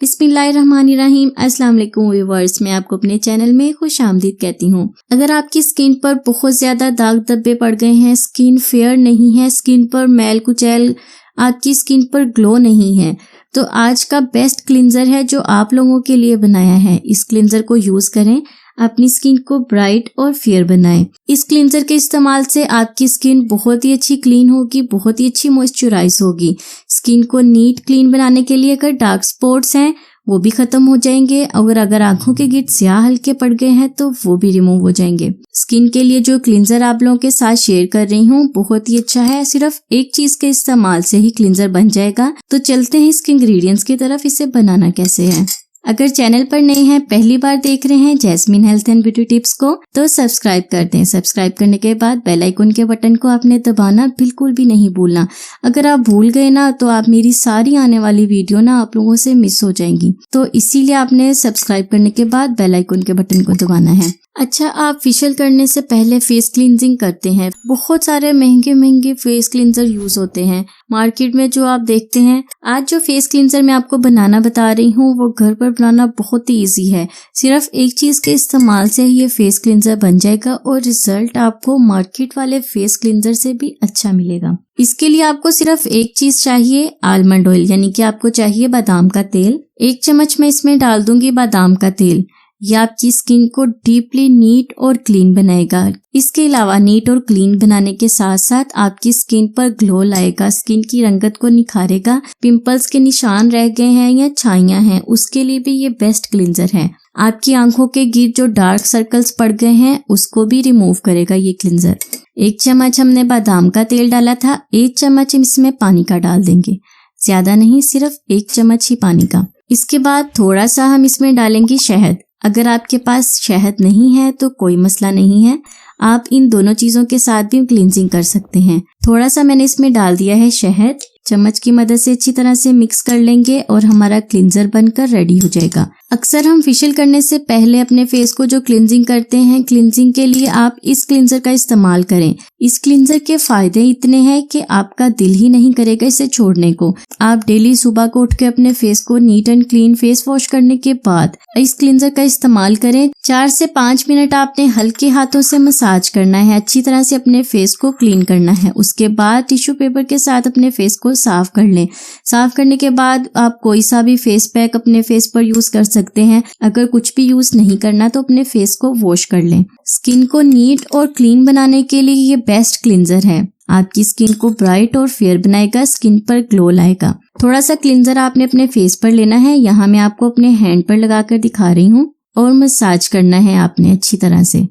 बिस्मिल्लाहिर्रहमानिर्रहीम। अस्सलाम वालेकुम व्यूअर्स, मैं आपको अपने चैनल में खुशामदीद कहती हूँ। अगर आपकी स्किन पर बहुत ज्यादा दाग धब्बे पड़ गए हैं, स्किन फेयर नहीं है, स्किन पर मैल कुचैल, आपकी स्किन पर ग्लो नहीं है, तो आज का बेस्ट क्लींजर है जो आप लोगों के लिए बनाया है। इस क्लींजर को यूज करें, अपनी स्किन को ब्राइट और फेयर बनाएं। इस क्लींजर के इस्तेमाल से आपकी स्किन बहुत ही अच्छी क्लीन होगी, बहुत ही अच्छी मॉइस्चराइज होगी। स्किन को नीट क्लीन बनाने के लिए अगर डार्क स्पॉट्स हैं वो भी खत्म हो जाएंगे, अगर आंखों के गिर्द स्याह हल्के पड़ गए हैं तो वो भी रिमूव हो जाएंगे। स्किन के लिए जो क्लींजर आप लोगों के साथ शेयर कर रही हूँ बहुत ही अच्छा है, सिर्फ एक चीज के इस्तेमाल से ही क्लींजर बन जाएगा। तो चलते हैं इसके इंग्रेडिएंट्स की तरफ, इसे बनाना कैसे है। अगर चैनल पर नए हैं, पहली बार देख रहे हैं Jasmine health and beauty tips को, तो सब्सक्राइब कर दें। सब्सक्राइब करने के बाद बेल आइकन के बटन को आपने दबाना बिल्कुल भी नहीं भूलना। अगर आप भूल गए ना तो आप मेरी सारी आने वाली वीडियो ना आप लोगों से मिस हो जाएंगी, तो इसीलिए आपने सब्सक्राइब करने के बाद बेल आइकन के बटन को दबाना है। अच्छा, आप फेशियल करने से पहले फेस क्लींजिंग करते हैं। बहुत सारे महंगे फेस क्लींजर यूज होते हैं मार्केट में जो आप देखते हैं। आज जो फेस क्लींजर मैं आपको बनाना बता रही हूँ वो घर पर बनाना बहुत ही इजी है। सिर्फ एक चीज के इस्तेमाल से ये फेस क्लींजर बन जाएगा और रिजल्ट आपको मार्केट वाले फेस क्लींजर से भी अच्छा मिलेगा। इसके लिए आपको सिर्फ एक चीज चाहिए, आलमंड ऑयल, यानी कि आपको चाहिए बादाम का तेल। 1 चम्मच मैं इसमें डाल दूंगी बादाम का तेल। यह आपकी स्किन को डीपली नीट और क्लीन बनाएगा। इसके अलावा नीट और क्लीन बनाने के साथ साथ आपकी स्किन पर ग्लो लाएगा, स्किन की रंगत को निखारेगा। पिंपल्स के निशान रह गए हैं या छाइयां हैं, उसके लिए भी ये बेस्ट क्लींजर है। आपकी आंखों के गिर्द जो डार्क सर्कल्स पड़ गए हैं उसको भी रिमूव करेगा ये क्लींजर। 1 चम्मच हमने बादाम का तेल डाला था, 1 चम्मच इसमें पानी का डाल देंगे, ज्यादा नहीं, सिर्फ 1 चम्मच ही पानी का। इसके बाद थोड़ा सा हम इसमें डालेंगे शहद। अगर आपके पास शहद नहीं है तो कोई मसला नहीं है, आप इन दोनों चीजों के साथ भी क्लींजिंग कर सकते हैं। थोड़ा सा मैंने इसमें डाल दिया है शहद। चम्मच की मदद से अच्छी तरह से मिक्स कर लेंगे और हमारा क्लींजर बनकर रेडी हो जाएगा। अक्सर हम फेशियल करने से पहले अपने फेस को जो क्लींजिंग करते हैं, क्लींजिंग के लिए आप इस क्लींजर का इस्तेमाल करें। इस क्लींजर के फायदे इतने हैं कि आपका दिल ही नहीं करेगा इसे छोड़ने को। आप डेली सुबह को उठ के अपने फेस को neat and clean face wash करने के बाद इस क्लींजर का इस्तेमाल करें। 4 से 5 मिनट आपने हल्के हाथों से मसाज करना है, अच्छी तरह से अपने फेस को क्लीन करना है। उसके बाद टिश्यू पेपर के साथ अपने फेस को साफ कर लें। साफ करने के बाद आप कोई सा भी फेस पैक अपने फेस पर यूज कर सकते हैं। अगर कुछ भी यूज नहीं करना तो अपने फेस को वॉश कर लें। स्किन को नीट और क्लीन बनाने के लिए ये बेस्ट क्लींजर है। आपकी स्किन को ब्राइट और फेयर बनाएगा, स्किन पर ग्लो लाएगा। थोड़ा सा क्लींजर आपने अपने फेस पर लेना है, यहाँ मैं आपको अपने हैंड पर लगाकर दिखा रही हूँ, और मसाज करना है आपने अच्छी तरह से।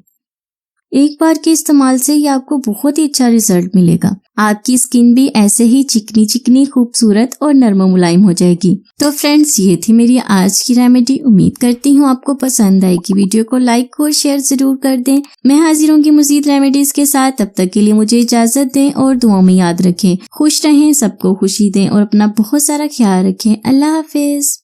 एक बार के इस्तेमाल से ही आपको बहुत ही अच्छा रिजल्ट मिलेगा। आपकी स्किन भी ऐसे ही चिकनी चिकनी, खूबसूरत और नरम मुलायम हो जाएगी। तो फ्रेंड्स, ये थी मेरी आज की रेमेडी। उम्मीद करती हूँ आपको पसंद आएगी। वीडियो को लाइक और शेयर जरूर कर दें। मैं हाजिर होंगी मजीद रेमेडीज के साथ, तब तक के लिए मुझे इजाजत दें और दुआओं में याद रखें। खुश रहें, सबको खुशी दें और अपना बहुत सारा ख्याल रखें। अल्लाह हाफिज।